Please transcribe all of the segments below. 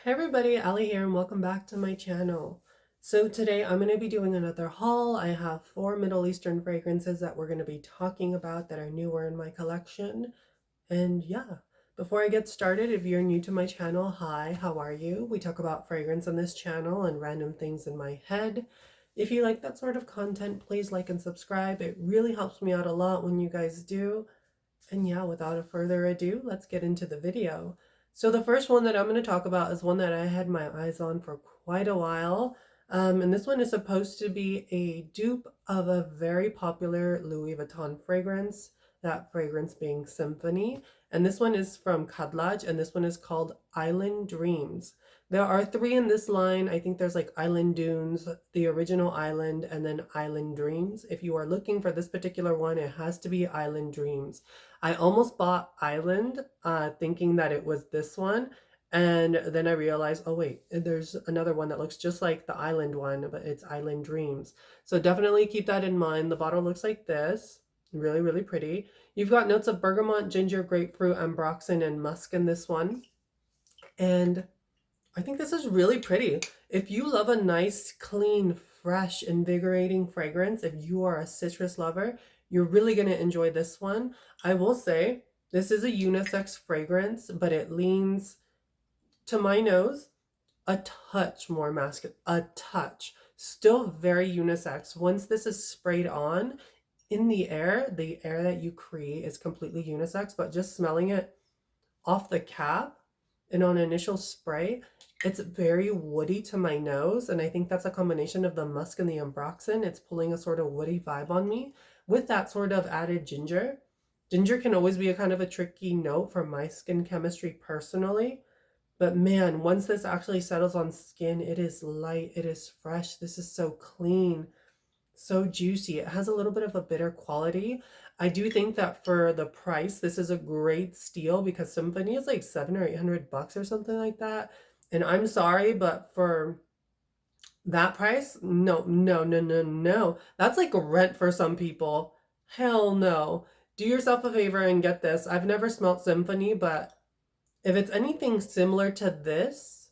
Hey everybody, Ally here and welcome back to my channel. So today I'm going to be doing another haul. I have 4 Middle Eastern fragrances that we're going to be talking about that are newer in my collection. And yeah, before I get started, if you're new to my channel, hi, how are you? We talk about fragrance on this channel and random things in my head. If you like that sort of content, please like and subscribe. It really helps me out a lot when you guys do. And yeah, without a further ado, let's get into the video. So the first one that I'm going to talk about is one that I had my eyes on for quite a while. And this one is supposed to be a dupe of a very popular Louis Vuitton fragrance, that fragrance being Symphony. And this one is from Cadlage, and this one is called Island Dreams. There are three in this line. I think there's like Island Dunes, the original Island, and then Island Dreams. If you are looking for this particular one, it has to be Island Dreams. I almost bought Island, thinking that it was this one. And then I realized, oh wait, there's another one that looks just like the Island one, but it's Island Dreams. So definitely keep that in mind. The bottle looks like this. Really, really pretty. You've got notes of bergamot, ginger, grapefruit, ambroxan, and musk in this one. And I think this is really pretty. If you love a nice, clean, fresh, invigorating fragrance, if you are a citrus lover, you're really going to enjoy this one. I will say this is a unisex fragrance, but it leans to my nose a touch more masculine, a touch. Still very unisex. Once this is sprayed on in the air that you create is completely unisex, but just smelling it off the cap and on initial spray, it's very woody to my nose, and I think that's a combination of the musk and the ambroxan. It's pulling a sort of woody vibe on me with that sort of added ginger. Ginger can always be a kind of a tricky note for my skin chemistry personally, but man, once this actually settles on skin, it is light, it is fresh. This is so clean, so juicy. It has a little bit of a bitter quality. I do think that for the price, this is a great steal because Symphony is like 700 or 800 bucks or something like that. And I'm sorry, but for that price, no, no, no, no, no. That's like a rent for some people. Hell no. Do yourself a favor and get this. I've never smelt Symphony, but if it's anything similar to this,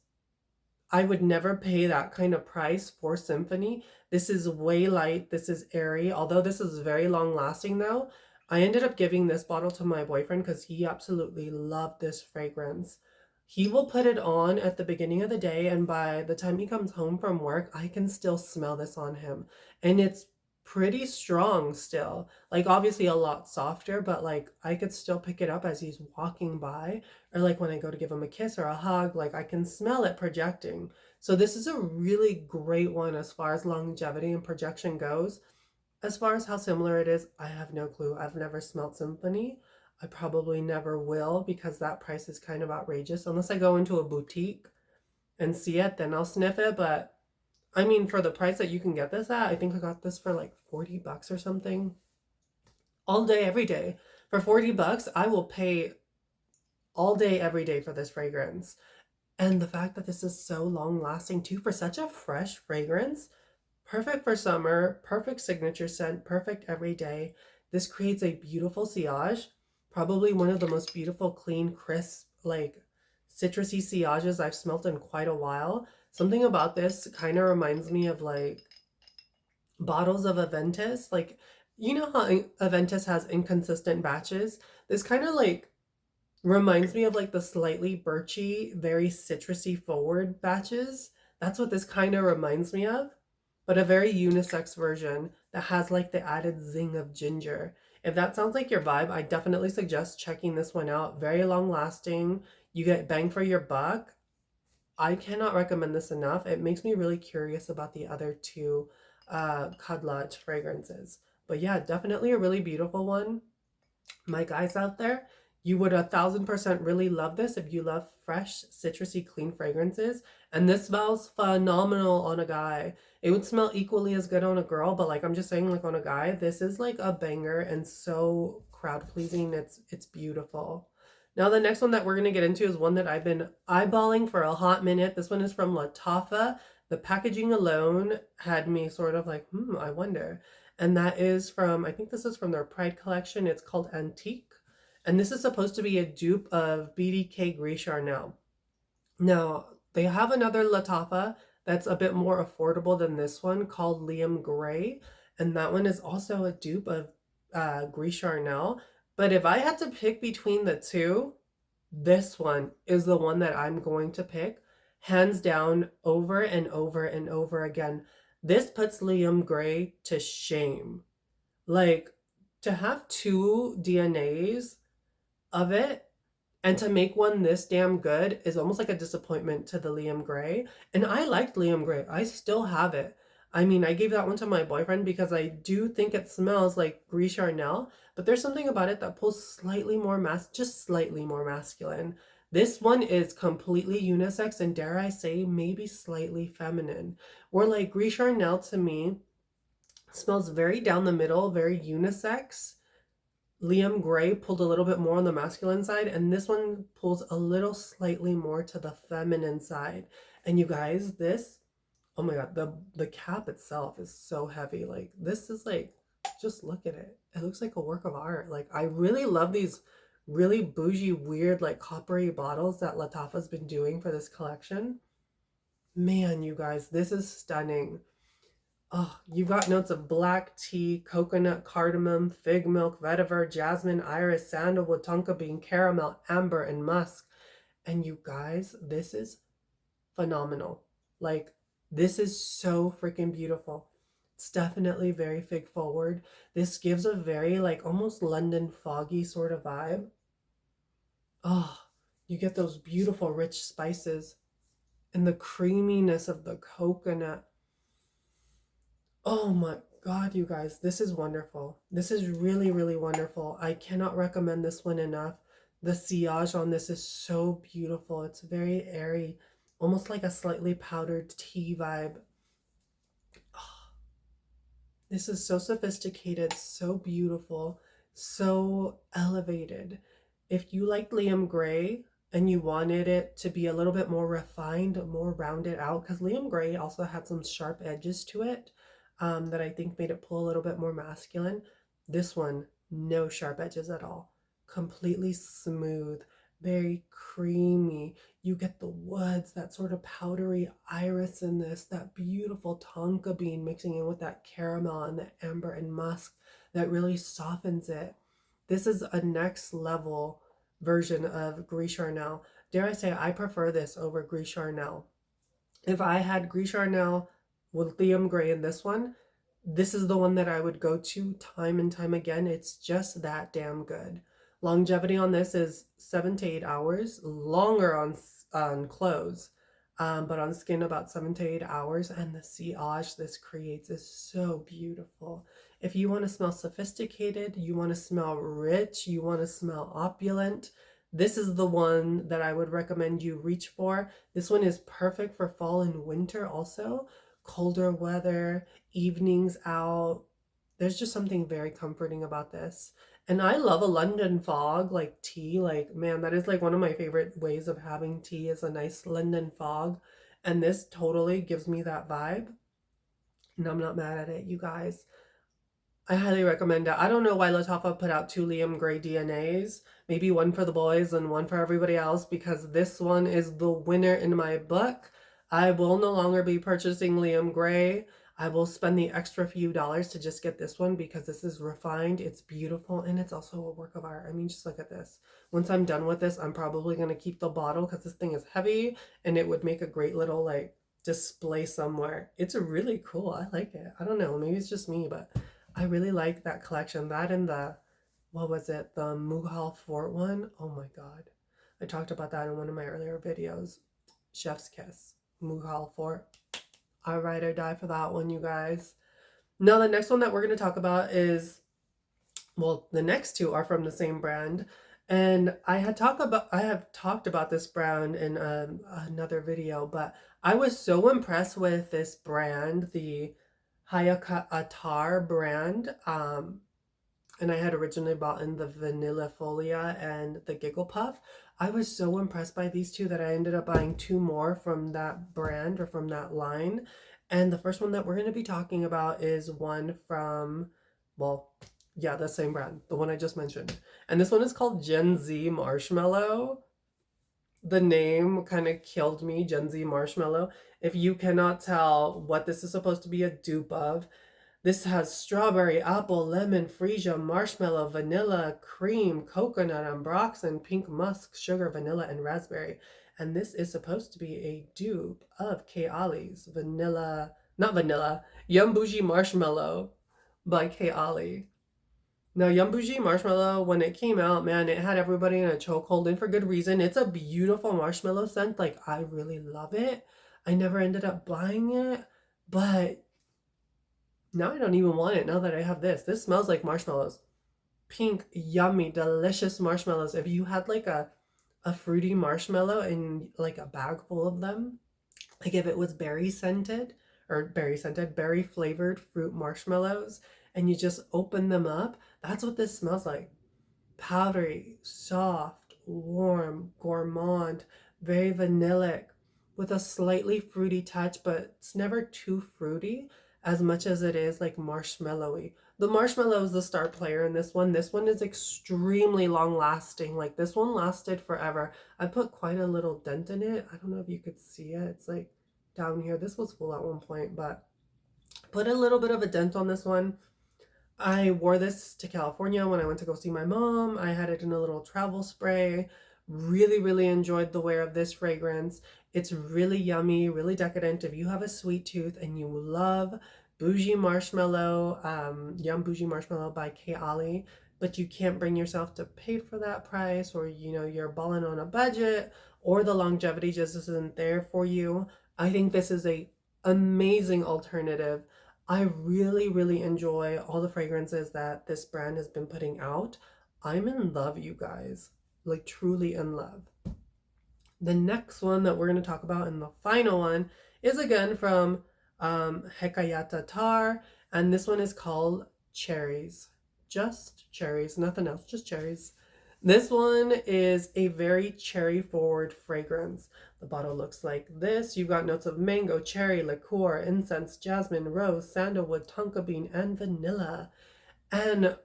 I would never pay that kind of price for Symphony. This is way light. This is airy. Although this is very long lasting though, I ended up giving this bottle to my boyfriend because he absolutely loved this fragrance. He will put it on at the beginning of the day, and by the time he comes home from work, I can still smell this on him. And it's pretty strong still. Like obviously a lot softer, but like I could still pick it up as he's walking by, or like when I go to give him a kiss or a hug, like I can smell it projecting. So this is a really great one as far as longevity and projection goes. As far as how similar it is, I have no clue. I've never smelled Symphony. I probably never will because that price is kind of outrageous. Unless I go into a boutique and see it, then I'll sniff it. But I mean, for the price that you can get this at, I think I got this for like 40 bucks or something. All day, every day. For 40 bucks, I will pay all day, every day for this fragrance. And the fact that this is so long lasting too for such a fresh fragrance, perfect for summer, perfect signature scent, perfect every day. This creates a beautiful sillage, probably one of the most beautiful, clean, crisp, like citrusy sillages I've smelt in quite a while. Something about this kind of reminds me of like bottles of Aventus. Like, you know how Aventus has inconsistent batches? This kind of like reminds me of like the slightly birchy, very citrusy forward batches. That's what this kind of reminds me of, but a very unisex version that has like the added zing of ginger. If that sounds like your vibe, I definitely suggest checking this one out. Very long lasting. You get bang for your buck. I cannot recommend this enough. It makes me really curious about the other two Cadlage fragrances. But yeah, definitely a really beautiful one. My guys out there, you would 1000% really love this if you love fresh, citrusy, clean fragrances. And this smells phenomenal on a guy. It would smell equally as good on a girl, but like I'm just saying, like on a guy, this is like a banger and so crowd pleasing. It's beautiful. Now the next one that we're gonna get into is one that I've been eyeballing for a hot minute. This one is from Lattafa. The packaging alone had me sort of like, I wonder. And that is from, I think this is from their Pride collection. It's called Antique. And this is supposed to be a dupe of BDK Gris Charnel. Now, They have another Lattafa that's a bit more affordable than this one called Liam Gray. And that one is also a dupe of Gris Charnel. But if I had to pick between the two, this one is the one that I'm going to pick, hands down, over and over and over again. This puts Liam Gray to shame. Like, to have two DNAs of it and to make one this damn good is almost like a disappointment to the Liam Gray. And I liked Liam Gray. I still have it. I mean, I gave that one to my boyfriend because I do think it smells like Gris Charnel, but there's something about it that pulls slightly more just slightly more masculine. This one is completely unisex and, dare I say, maybe slightly feminine. Where like Gris Charnel to me smells very down the middle, very unisex. Liam Gray pulled a little bit more on the masculine side, and this one pulls a little slightly more to the feminine side. And you guys, this, oh my god, the cap itself is so heavy. Like, this is like, just look at it. It looks like a work of art. Like, I really love these really bougie, weird, like coppery bottles that Lattafa's been doing for this collection. Man, you guys, this is stunning. Oh, you've got notes of black tea, coconut, cardamom, fig milk, vetiver, jasmine, iris, sandalwood, tonka bean, caramel, amber, and musk. And you guys, this is phenomenal. Like, this is so freaking beautiful. It's definitely very fig forward. This gives a very like almost London foggy sort of vibe. Oh, you get those beautiful rich spices and the creaminess of the coconut. Oh my god, you guys, this is wonderful. This is really, really wonderful. I cannot recommend this one enough. The sillage on this is so beautiful. It's very airy, almost like a slightly powdered tea vibe. Oh, this is so sophisticated, so beautiful, so elevated. If you like Liam Gray and you wanted it to be a little bit more refined, more rounded out, because Liam Gray also had some sharp edges to it, that I think made it pull a little bit more masculine. This one, no sharp edges at all. Completely smooth, very creamy. You get the woods, that sort of powdery iris in this, that beautiful tonka bean mixing in with that caramel and the amber and musk that really softens it. This is a next level version of Gris Charnel. Dare I say, I prefer this over Gris Charnel. If I had Gris Charnel with Liam Gray in this one, this is the one that I would go to time and time again. It's just that damn good. Longevity on this is 7 to 8 hours, longer on clothes, but on skin about 7 to 8 hours. And the sillage this creates is so beautiful. If you want to smell sophisticated, you want to smell rich, you want to smell opulent, this is the one that I would recommend you reach for. This one is perfect for fall and winter also. Colder weather, evenings out. There's just something very comforting about this. And I love a London fog, like tea. Like, man, that is like one of my favorite ways of having tea is a nice London fog. And this totally gives me that vibe. And I'm not mad at it, you guys. I highly recommend it. I don't know why Lattafa put out 2 Liam Gray DNAs. Maybe one for the boys and one for everybody else, because this one is the winner in my book. I will no longer be purchasing Liam Gray. I will spend the extra few dollars to just get this one because this is refined, it's beautiful, and it's also a work of art. I mean, just look at this. Once I'm done with this, I'm probably going to keep the bottle because this thing is heavy and it would make a great little like display somewhere. It's really cool. I like it. I don't know, maybe it's just me, but I really like that collection. That and the, what was it? The Mughal Fort one. Oh my God. I talked about that in one of my earlier videos. Chef's kiss. Mughal Fort. I ride or die for that one, you guys. Now, the next one that we're going to talk about is, well, the next two are from the same brand. And I have talked about this brand in another video, but I was so impressed with this brand, the Attar brand. And I had originally bought in the Vanilla Folia and the Giggle Puff. I was so impressed by these two that I ended up buying 2 more from that brand or from that line. And the first one that we're going to be talking about is one from, well, yeah, the same brand, the one I just mentioned. And this one is called Jenzie Marshmallow. The name kind of killed me, Jenzie Marshmallow. If you cannot tell what this is supposed to be a dupe of, this has strawberry, apple, lemon, freesia, marshmallow, vanilla, cream, coconut, ambroxan, pink musk, sugar, vanilla, and raspberry. And this is supposed to be a dupe of Kayali's vanilla, not vanilla, Yum Bougie Marshmallow by Kayali. Now, Yum Bougie Marshmallow, when it came out, man, it had everybody in a chokehold, and for good reason. It's a beautiful marshmallow scent. Like, I really love it. I never ended up buying it, but now I don't even want it now that I have this. This smells like marshmallows. Pink, yummy, delicious marshmallows. If you had like a fruity marshmallow and like a bag full of them, like if it was berry flavored fruit marshmallows, and you just open them up, that's what this smells like. Powdery, soft, warm, gourmand, very vanillic, with a slightly fruity touch, but it's never too fruity as much as it is like marshmallowy. The marshmallow is the star player in this one. This one is extremely long lasting. Like this one lasted forever. I put quite a little dent in it. I don't know if you could see it. It's like down here. This was full at one point, but put a little bit of a dent on this one. I wore this to California when I went to go see my mom. I had it in a little travel spray. Really, really enjoyed the wear of this fragrance. It's really yummy, really decadent. If you have a sweet tooth and you love Bougie Marshmallow, Yum Bougie Marshmallow by Kayali, but you can't bring yourself to pay for that price, or you're balling on a budget, or the longevity just isn't there for you, I think this is a amazing alternative. I really, really enjoy all the fragrances that this brand has been putting out. I'm in love, you guys. Like, truly in love. The next one that we're going to talk about, and the final one, is again from Hekaya Attar, and this one is called Cherries. Just cherries, nothing else, just cherries. This one is a very cherry forward fragrance. The bottle looks like this. You've got notes of mango, cherry, liqueur, incense, jasmine, rose, sandalwood, tonka bean, and vanilla. And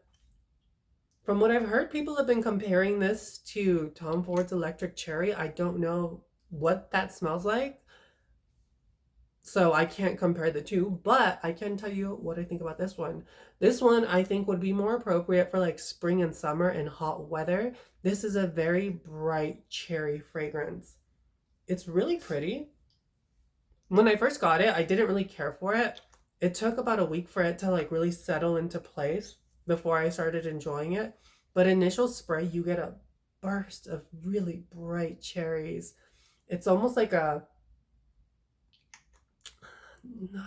from what I've heard, people have been comparing this to Tom Ford's Electric Cherry. I don't know what that smells like, so I can't compare the two, but I can tell you what I think about this one. This one I think would be more appropriate for like spring and summer and hot weather. This is a very bright cherry fragrance. It's really pretty. When I first got it, I didn't really care for it. It took about a week for it to like really settle into place before I started enjoying it. But initial spray, you get a burst of really bright cherries. It's almost like I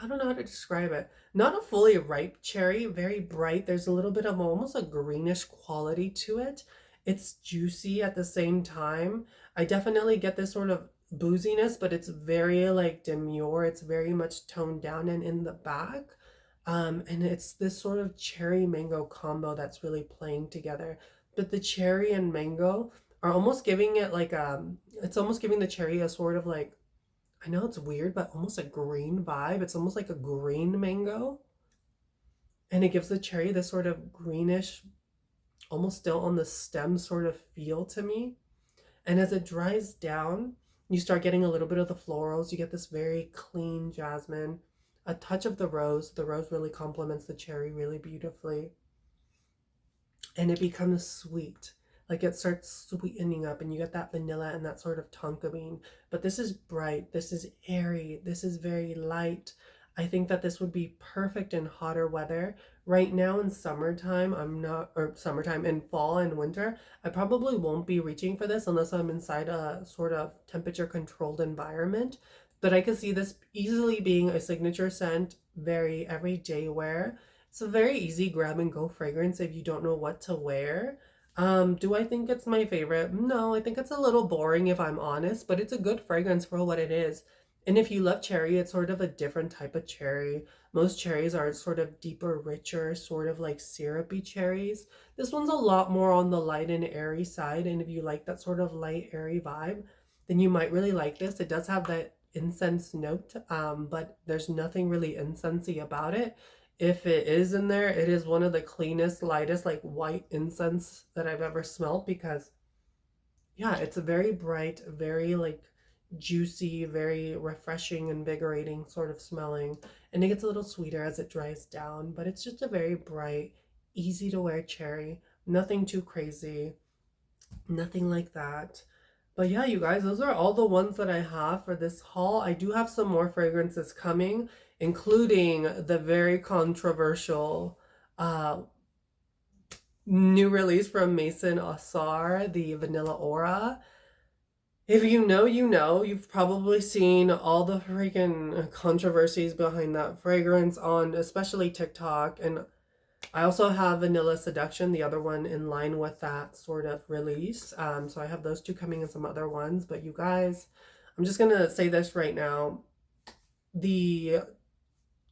don't know how to describe it. Not a fully ripe cherry, very bright. There's a little bit of almost a greenish quality to it. It's juicy at the same time. I definitely get this sort of booziness, but it's very like demure. It's very much toned down and in the back. And it's this sort of cherry mango combo that's really playing together. But the cherry and mango are almost giving it like it's almost giving the cherry a sort of like, I know it's weird, but almost a green vibe. It's almost like a green mango. And it gives the cherry this sort of greenish, almost still on the stem sort of feel to me. And as it dries down, you start getting a little bit of the florals. You get this very clean jasmine, a touch of the rose. The rose really complements the cherry really beautifully. And it becomes sweet. Like it starts sweetening up and you get that vanilla and that sort of tonka bean. But this is bright, this is airy, this is very light. I think that this would be perfect in hotter weather. Right now in summertime, in fall and winter, I probably won't be reaching for this unless I'm inside a sort of temperature controlled environment. But I could see this easily being a signature scent, very everyday wear. It's a very easy grab and go fragrance if you don't know what to wear. Do I think it's my favorite? No, I think it's a little boring if I'm honest, but it's a good fragrance for what it is. And if you love cherry, it's sort of a different type of cherry. Most cherries are sort of deeper, richer, sort of like syrupy cherries. This one's a lot more on the light and airy side, and if you like that sort of light, airy vibe, then you might really like this. It does have that incense note, but there's nothing really incensey about it. If it is in there, it is one of the cleanest, lightest, like white incense that I've ever smelled, because yeah, it's a very bright, very like juicy, very refreshing, invigorating sort of smelling. And it gets a little sweeter as it dries down, but it's just a very bright, easy to wear cherry. Nothing too crazy, nothing like that. But yeah, you guys, those are all the ones that I have for this haul. I do have some more fragrances coming, including the very controversial uh, new release from Maison Attar, the Vanilla Aura. If you know, you know. You've probably seen all the freaking controversies behind that fragrance on especially TikTok. And I also have Vanilla Seduction, the other one in line with that sort of release. So I have those two coming and some other ones. But you guys, I'm just going to say this right now. The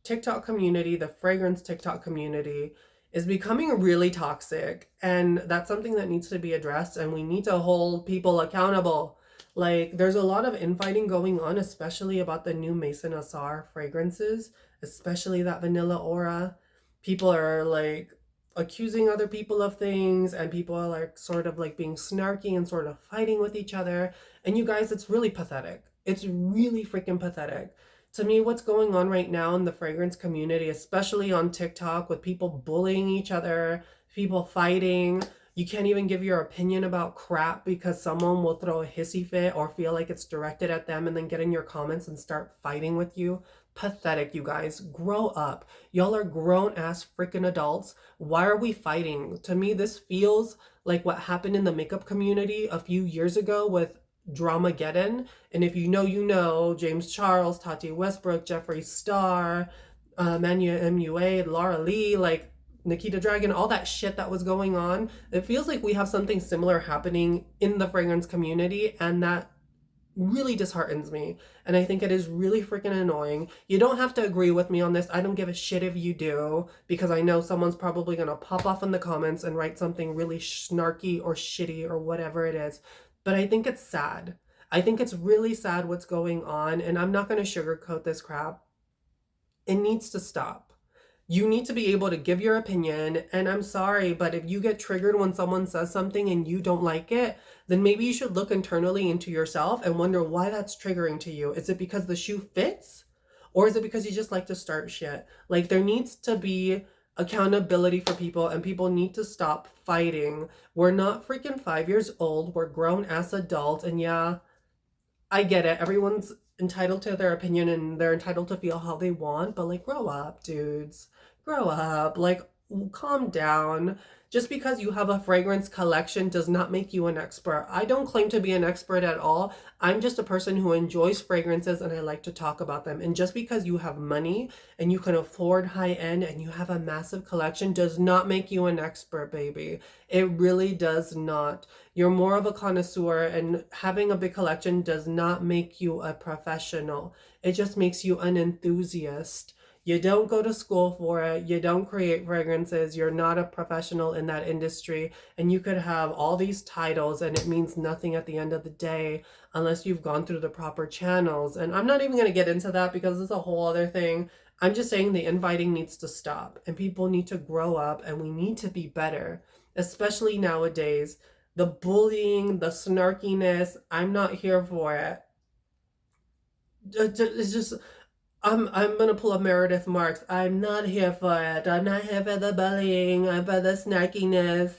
TikTok community, the fragrance TikTok community, is becoming really toxic. And that's something that needs to be addressed. And we need to hold people accountable. Like, there's a lot of infighting going on, especially about the new Maison Attar fragrances, especially that Vanilla Aura. People are like accusing other people of things, and people are like sort of like being snarky and sort of fighting with each other. And you guys, it's really pathetic. It's really freaking pathetic. To me, what's going on right now in the fragrance community, especially on TikTok, with people bullying each other, people fighting, you can't even give your opinion about crap because someone will throw a hissy fit or feel like it's directed at them and then get in your comments and start fighting with you. Pathetic, you guys. Grow up. Y'all are grown ass freaking adults. Why are we fighting? To me, this feels like what happened in the makeup community a few years ago with Dramageddon. And if you know, you know, James Charles, Tati Westbrook, Jeffree Star, Manu MUA, Laura Lee, like Nikita Dragon, all that shit that was going on. It feels like we have something similar happening in the fragrance community, and that really disheartens me. And I think it is really freaking annoying. You don't have to agree with me on this. I don't give a shit if you do, because I know someone's probably gonna pop off in the comments and write something really snarky or shitty or whatever it is. But I think it's sad. I think it's really sad what's going on, and I'm not gonna sugarcoat this crap. It needs to stop. You need to be able to give your opinion. And I'm sorry, but if you get triggered when someone says something and you don't like it, then maybe you should look internally into yourself and wonder why that's triggering to you. Is it because the shoe fits? Or is it because you just like to start shit? Like, there needs to be accountability for people, and people need to stop fighting. We're not freaking 5 years old. We're grown ass adults. And yeah, I get it. Everyone's entitled to their opinion and they're entitled to feel how they want, but like, grow up, dudes. Grow up. Like, calm down. Just because you have a fragrance collection does not make you an expert. I don't claim to be an expert at all. I'm just a person who enjoys fragrances and I like to talk about them. And just because you have money and you can afford high end and you have a massive collection does not make you an expert, baby. It really does not. You're more of a connoisseur, and having a big collection does not make you a professional. It just makes you an enthusiast. You don't go to school for it. You don't create fragrances. You're not a professional in that industry. And you could have all these titles and it means nothing at the end of the day unless you've gone through the proper channels. And I'm not even going to get into that because it's a whole other thing. I'm just saying the infighting needs to stop and people need to grow up and we need to be better, especially nowadays. The bullying, the snarkiness, I'm not here for it. It's just I'm gonna pull a Meredith Marks. I'm not here for it. I'm not here for the bullying. I'm for the snarkiness.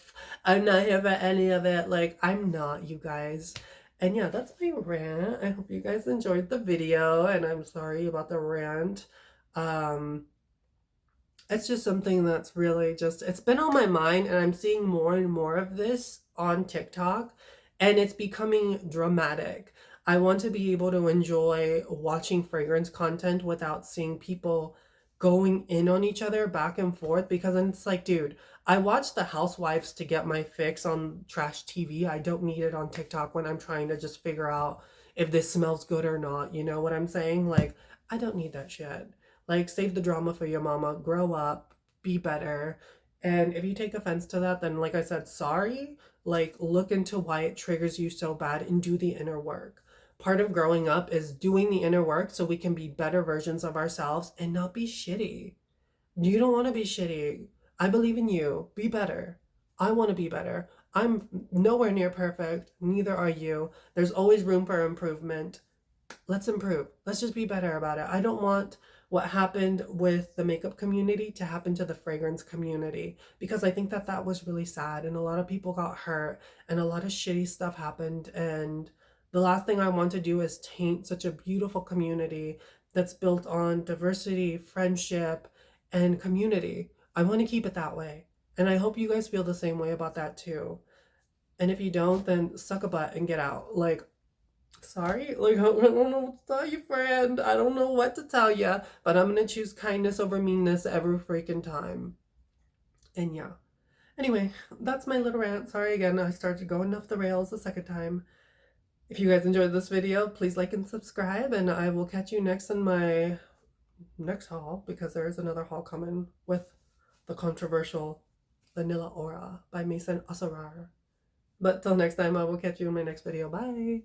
I'm not here for any of it. Like, I'm not, you guys. And yeah, that's my rant. I hope you guys enjoyed the video, and I'm sorry about the rant. Um, it's just something that's really just, it's been on my mind, and I'm seeing more and more of this on TikTok, and it's becoming dramatic. I want to be able to enjoy watching fragrance content without seeing people going in on each other back and forth, because then it's like, dude, I watch The Housewives to get my fix on trash TV. I don't need it on TikTok when I'm trying to just figure out if this smells good or not. You know what I'm saying? Like, I don't need that shit. Like, save the drama for your mama. Grow up. Be better. And if you take offense to that, then like I said, sorry. Like, look into why it triggers you so bad and do the inner work. Part of growing up is doing the inner work so we can be better versions of ourselves and not be shitty. You don't want to be shitty. I believe in you. Be better. I want to be better. I'm nowhere near perfect. Neither are you. There's always room for improvement. Let's improve. Let's just be better about it. I don't want what happened with the makeup community to happen to the fragrance community, because I think that that was really sad and a lot of people got hurt and a lot of shitty stuff happened. And the last thing I want to do is taint such a beautiful community that's built on diversity, friendship, and community. I want to keep it that way. And I hope you guys feel the same way about that too. And if you don't, then suck a butt and get out. Like, sorry, like, I don't know what to tell you, friend. I don't know what to tell you, but I'm gonna choose kindness over meanness every freaking time. And yeah. Anyway, that's my little rant. Sorry again, I started going off the rails the second time. If you guys enjoyed this video, please like and subscribe, and I will catch you next in my next haul, because there is another haul coming with the controversial Vanilla Aura by Mason Assarar. But till next time, I will catch you in my next video. Bye!